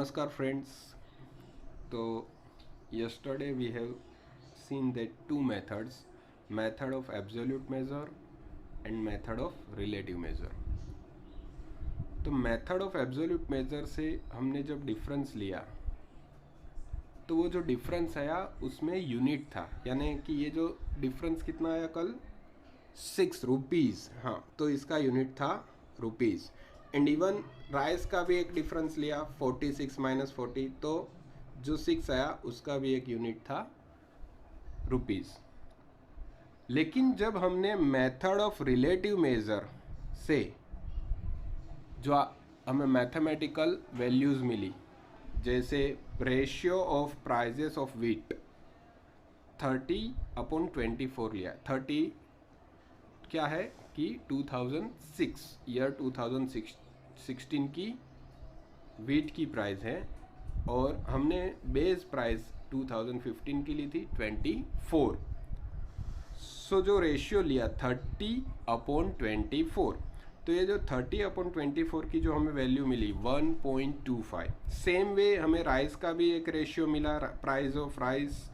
Namaskar friends. So yesterday we have seen that two methods, method of absolute measure and method of relative measure. तो method of absolute major से हमने जब difference लिया तो वो जो डिफरेंस आया उसमें यूनिट था, यानी कि ये जो डिफरेंस कितना आया कल 6 रुपीज़। हाँ, तो इसका यूनिट था रुपीज़। एंड इवन राइस का भी एक डिफरेंस लिया 46 माइनस 40, तो जो 6 आया उसका भी एक यूनिट था रुपीज़। लेकिन जब हमने मेथड ऑफ रिलेटिव मेजर से जो हमें मैथमेटिकल वैल्यूज़ मिली, जैसे ratio of prices of wheat 30/24 लिया। 30 क्या है कि 2016 की वीट की प्राइस है और हमने बेस प्राइस 2015 की ली थी 24। सो जो रेशियो लिया 30/24, तो ये जो 30/24 की जो हमें वैल्यू मिली 1.25। सेम वे हमें राइस का भी एक रेशियो मिला, प्राइस ऑफ राइस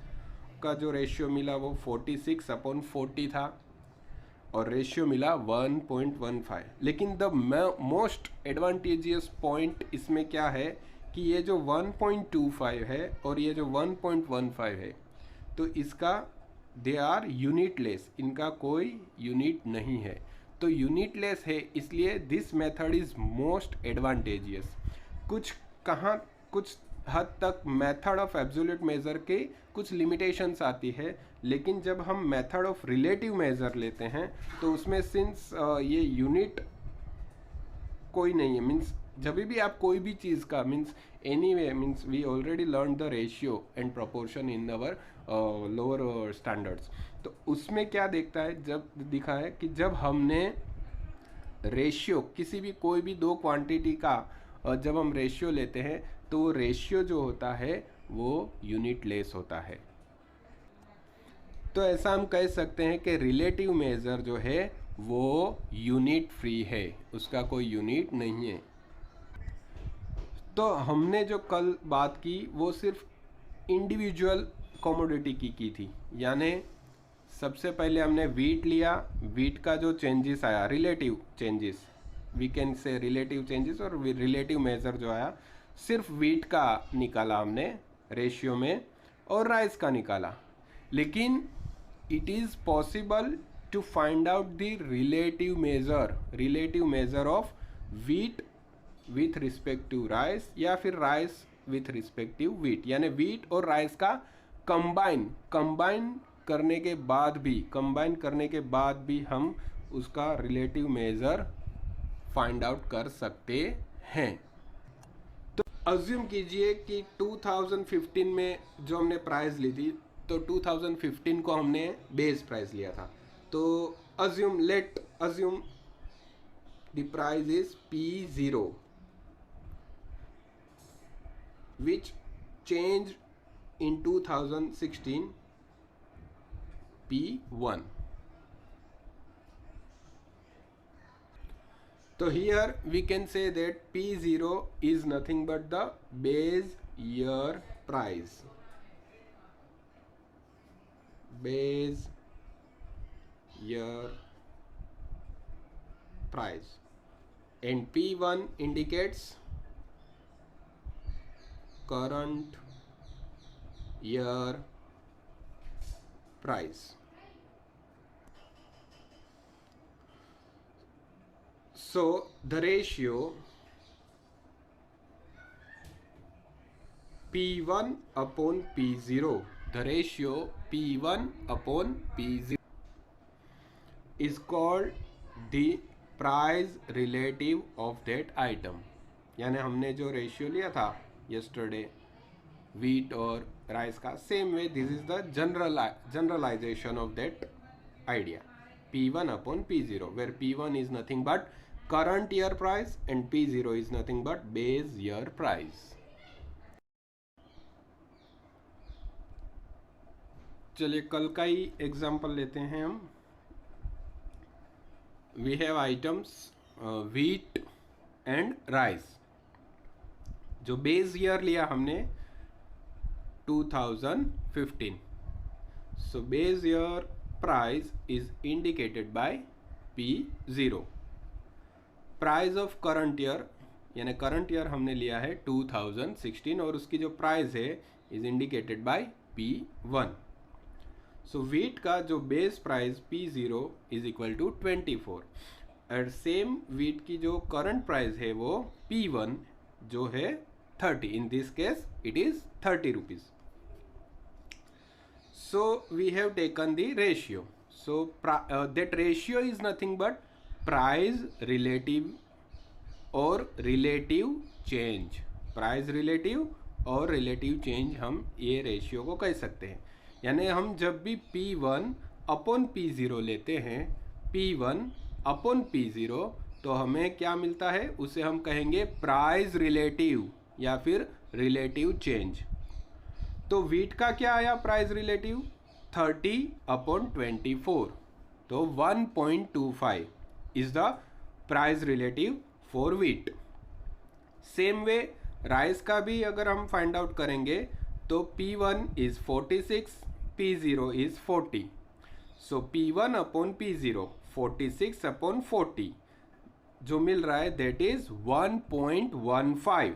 का जो रेशियो मिला वो 46/40 था और रेशियो मिला 1.15। लेकिन द मोस्ट एडवांटेजियस पॉइंट इसमें क्या है कि ये जो 1.25 है और ये जो 1.15 है, तो इसका दे आर यूनिटलेस, इनका कोई यूनिट नहीं है। तो यूनिटलेस है, इसलिए this method is most advantageous. कुछ हद तक मेथड ऑफ एब्सोल्यूट मेजर के कुछ लिमिटेशंस आती है, लेकिन जब हम मेथड ऑफ रिलेटिव मेजर लेते हैं तो उसमें सिंस ये यूनिट कोई नहीं है, मीन्स जब भी आप कोई भी चीज़ का means anyway means we already learn the ratio and proportion in our lower standards. तो उसमें क्या देखता है, जब दिखा है कि जब हमने रेशियो किसी भी कोई भी दो क्वांटिटी का जब हम रेशियो लेते हैं तो रेशियो जो होता है वो यूनिट लेस होता है। तो ऐसा हम कह सकते हैं कि रिलेटिव मेजर जो है वो यूनिट फ्री है, उसका कोई यूनिट नहीं है। तो हमने जो कल बात की वो सिर्फ इंडिविजुअल कमोडिटी की थी, यानी सबसे पहले हमने वीट लिया, वीट का जो चेंजेस आया, relative changes, we can say relative changes, और रिलेटिव मेजर जो आया सिर्फ वीट का निकाला हमने रेशियो में और राइस का निकाला। लेकिन it is possible to find out the relative measure of wheat with respect to rice, या फिर rice with respect to wheat, यानी वीट और राइस का कंबाइन करने के बाद भी हम उसका रिलेटिव मेजर फाइंड आउट कर सकते हैं। तो अज्यूम कीजिए कि 2015 में जो हमने प्राइस ली थी, तो 2015 को हमने बेस प्राइस लिया था। तो late assume the price is P0 which changed in 2016 P1. So here we can say that P0 is nothing but the base year price. Base year price, and P1 indicates current year price. So the ratio P1/P0, the ratio P1/P0 is called the price relative of that item। यानी हमने जो ratio लिया था yesterday wheat और rice का, same way this is the generalisation of that idea, P1/P0, where P1 is nothing but current year price and P0 is nothing but base year price। चलिए कल का ही एग्जाम्पल लेते हैं हम। We have items wheat and rice। जो base year लिया हमने 2015, so base year price is indicated by P0. Price of current year यानी करंट ईयर हमने लिया है 2016 और उसकी जो प्राइस है is indicated by P1. So wheat का जो base price P0 is equal to 24 और सेम वीट की जो करंट प्राइस है वो P1 जो है 30. In this case it is 30 rupees. So we have taken the ratio. So that ratio is nothing but price relative or relative change. Price relative और relative change हम ये ratio को कह सकते हैं. यानी हम जब भी P1 अपॉन P0 लेते हैं, P1 अपॉन P0, तो हमें क्या मिलता है उसे हम कहेंगे प्राइस रिलेटिव या फिर रिलेटिव चेंज. तो वीट का क्या आया प्राइस रिलेटिव 30 अपॉन 24, तो 1.25 is the price relative for wheat. Same way rice का भी अगर हम फाइंड आउट करेंगे तो P1 is 46, P0 is 40. So P1 upon P0 46 upon 40 जो मिल रहा है that is 1.15.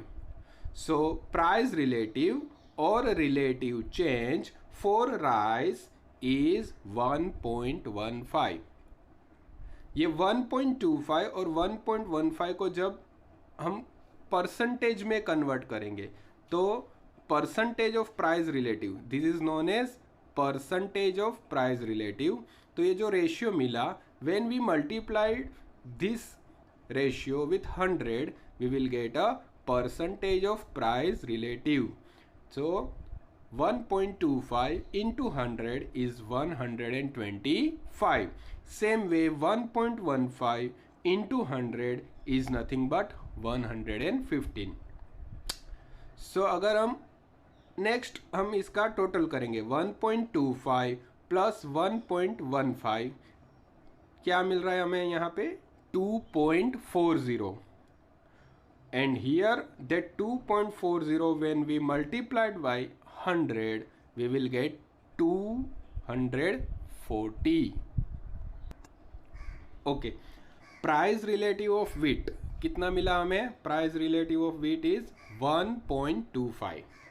So price relative और relative change for rice is 1.15. ये 1.25 और 1.15 को जब हम परसेंटेज में कन्वर्ट करेंगे तो percentage of price relative, this is known as percentage of price relative. तो ये जो रेशियो मिला, when we multiplied this ratio with 100 we will get a percentage of price relative. So 1.25 into 100 is 125. Same way 1.15 into 100 is nothing but 115. So अगर हम next हम इसका total करेंगे 1.25 plus 1.15 क्या मिल रहा है हमें यहाँ पे 2.40. And here that 2.40 when we multiplied by 100 we will get 240. Okay, price relative of wheat कितना मिला हमें? Price relative of wheat is 1.25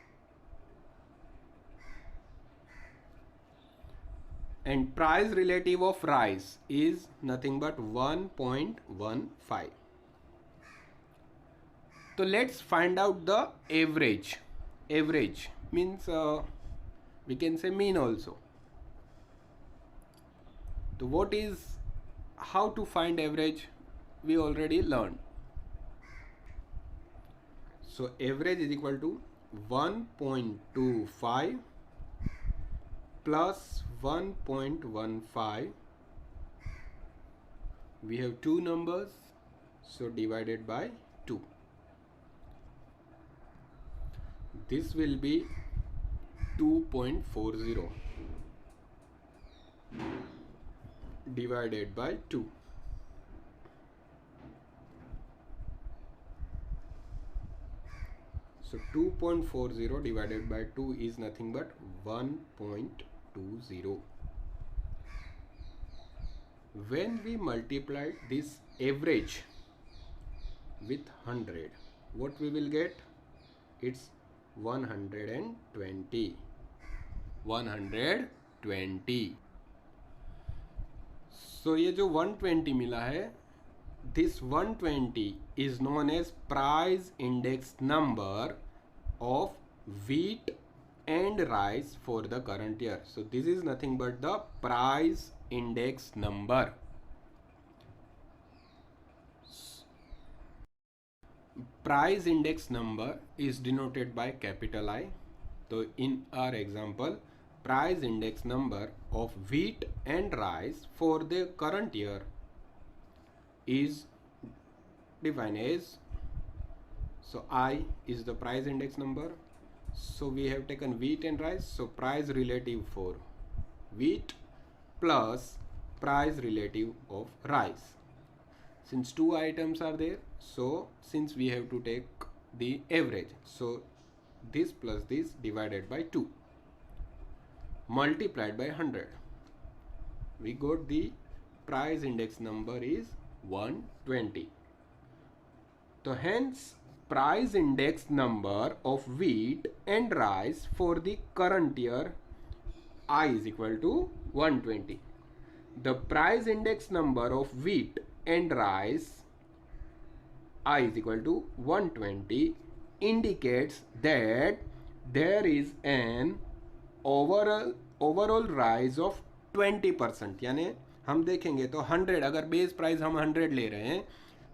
and price relative of rice is nothing but 1.15. So let's find out the average. Average means we can say mean also. So what is, how to find average we already learned. So average is equal to 1.25 plus 1.15. We have two numbers, so divided by 2. This will be 2.40 divided by 2. So 2.40 divided by 2 is nothing but 1.20. When we multiply this average with 100, what we will get? It's 120. 120. So ये जो 120 मिला है, this 120 is known as price index number of wheat and rice for the current year. So this is nothing but the price index number. Price index number is denoted by capital I. So in our example, price index number of wheat and rice for the current year is defined as, so I is the price index number. So we have taken wheat and rice, so price relative for wheat plus price relative of rice. Since two items are there, so since we have to take the average. So this plus this divided by 2 multiplied by 100, we got the price index number is 120. So hence price index number of wheat and rice for the current year I is equal to 120. The price index number of wheat and rice I is equal to 120 indicates that there is an overall rise of 20%. यानी हम देखेंगे तो 100, अगर base price हम 100 ले रहे हैं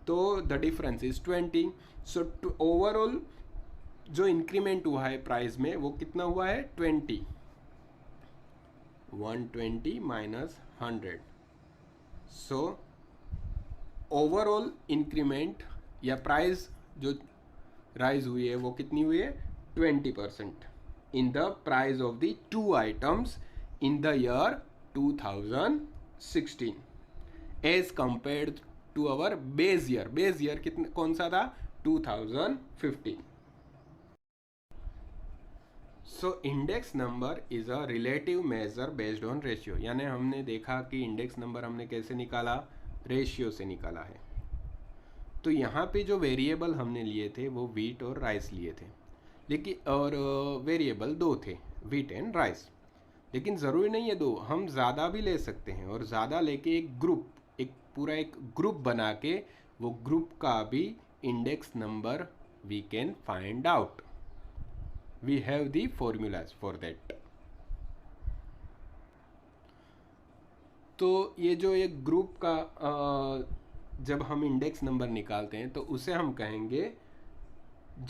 तो the difference is 20. So overall जो इंक्रीमेंट हुआ है प्राइस में वो कितना हुआ है 20. 120 माइनस 100. सो ओवरऑल इंक्रीमेंट या प्राइस जो राइज हुई है वो कितनी हुई है 20% in the price of the two items in the year 2016 as compared to our base year. base year कितना कौन सा था 2015. So index number is a relative measure based on ratio. यानी हमने देखा कि इंडेक्स नंबर हमने कैसे निकाला, रेशियो से निकाला है. तो यहाँ पे जो वेरिएबल हमने लिए थे वो वीट और राइस लिए थे, लेकिन और वेरिएबल दो थे, वीट एंड राइस. लेकिन ज़रूरी नहीं है दो, हम ज़्यादा भी ले सकते हैं और ज़्यादा लेके एक पूरा ग्रुप बना के वो ग्रुप का भी index number we can find out. We have the formulas for that. तो ये जो एक ग्रुप का जब हम इंडेक्स नंबर निकालते हैं तो उसे हम कहेंगे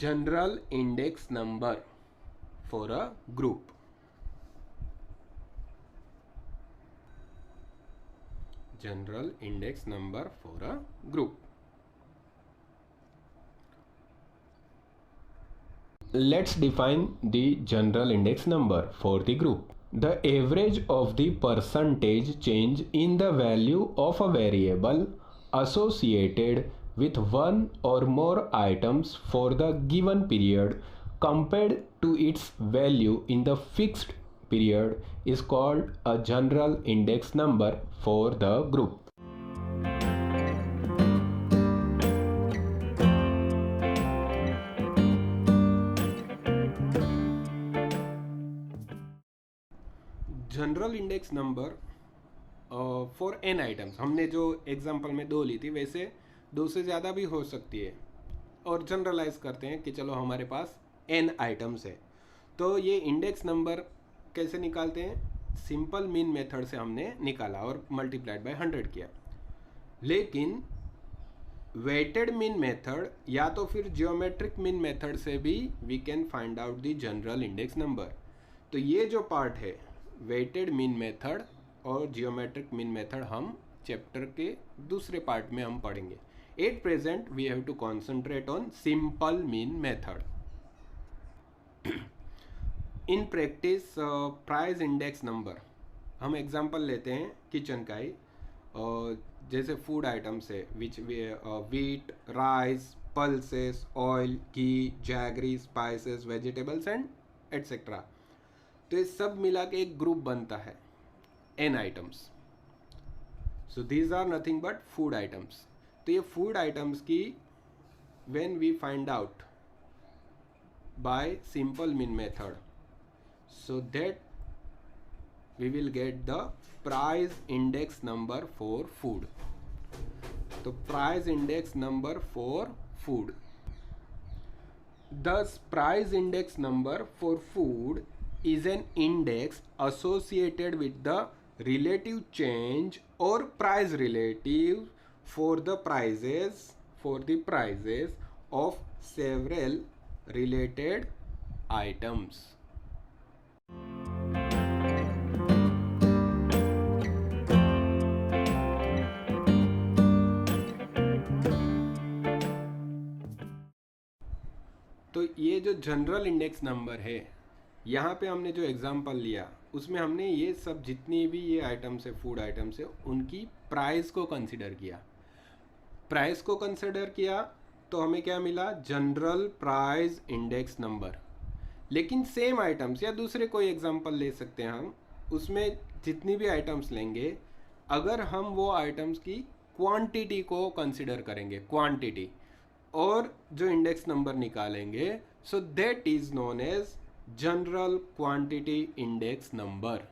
general index number for a group. General index number for a group. Let's define the general index number for the group. The average of the percentage change in the value of a variable associated with one or more items for the given period compared to its value in the fixed period is called a general index number for the group. General index number for N items, हमने जो example में 2 ली थी वैसे 2 से ज़्यादा भी हो सकती है, और जनरलाइज करते हैं कि चलो हमारे पास एन आइटम्स है. तो ये इंडेक्स नंबर कैसे निकालते हैं, सिंपल मीन मेथड से हमने निकाला और मल्टीप्लाइड बाय 100 किया. लेकिन वेटेड मीन मेथड या तो फिर जियोमेट्रिक मीन मेथड से भी we can find out the general index number. तो ये जो पार्ट है वेटेड मीन मेथड और जियोमेट्रिक मीन मेथड हम चैप्टर के दूसरे पार्ट में हम पढ़ेंगे. At present we have to concentrate on simple mean method. In practice price index number हम एग्जांपल लेते हैं किचन का ही, जैसे फूड आइटम्स है which wheat, rice, pulses, oil, ghee, jaggery, spices, vegetables and etcetera. तो ये सब मिला के एक ग्रुप बनता है N items. So these are nothing but food items. तो ये फूड आइटम्स की when we find out by simple mean method, so that we will get the price index number for food. तो price index number for food. Thus price index number for food is an index associated with the relative change or price relative for the prices of several related items. तो ये जो general index number है, यहाँ पे हमने जो example लिया उसमें हमने ये सब जितनी भी ये आइटम्स है, फूड आइटम्स है, उनकी प्राइस को कंसिडर किया. प्राइस को कंसिडर किया तो हमें क्या मिला, जनरल प्राइस इंडेक्स नंबर। लेकिन सेम आइटम्स या दूसरे कोई एग्जांपल ले सकते हैं हम, उसमें जितनी भी आइटम्स लेंगे, अगर हम वो आइटम्स की क्वांटिटी को कंसिडर करेंगे, क्वांटिटी, और जो इंडेक्स नंबर निकालेंगे, so that is known as general quantity index number.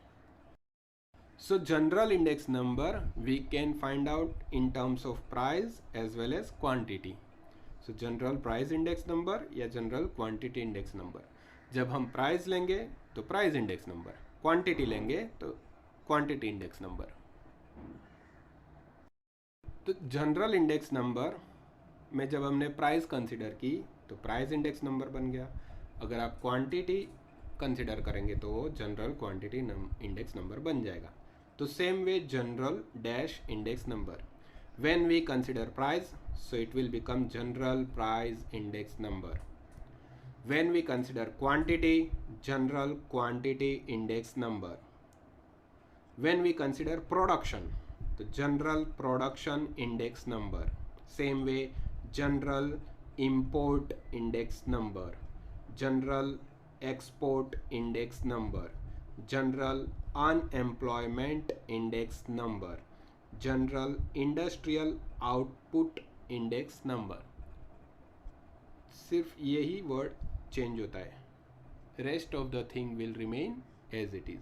So general index number we can find out in terms of price as well as quantity. So general price index number या general quantity index number. जब हम price लेंगे तो price index number, quantity लेंगे तो quantity index number. तो general index number में जब हमने price consider की तो price index number बन गया. अगर आप quantity consider करेंगे तो वो general quantity index number बन जाएगा. तो same way general dash index number. When we consider price, so it will become general price index number. When we consider quantity, general quantity index number. When we consider production, the general production index number. Same way general import index number, general export index number, general unemployment index number, general industrial output index number. सिर्फ यही word change होता है, rest of the thing will remain as it is.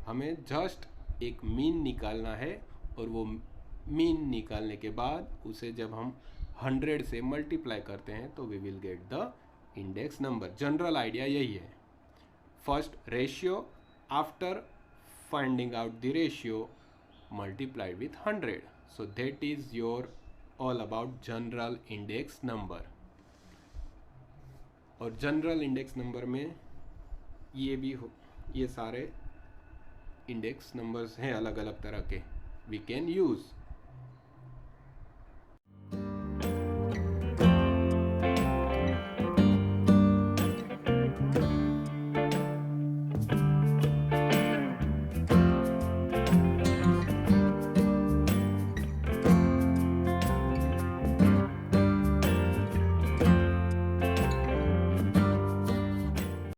हमें just एक mean निकालना है, और वो मीन निकालने के बाद उसे जब हम 100 से मल्टीप्लाई करते हैं तो we will get the index number. General idea यही है. First ratio, after finding out the ratio, multiplied with 100. So that is your all about general index number. और जनरल इंडेक्स नंबर में ये भी हो, ये सारे इंडेक्स नंबर्स हैं अलग अलग तरह के, we can use.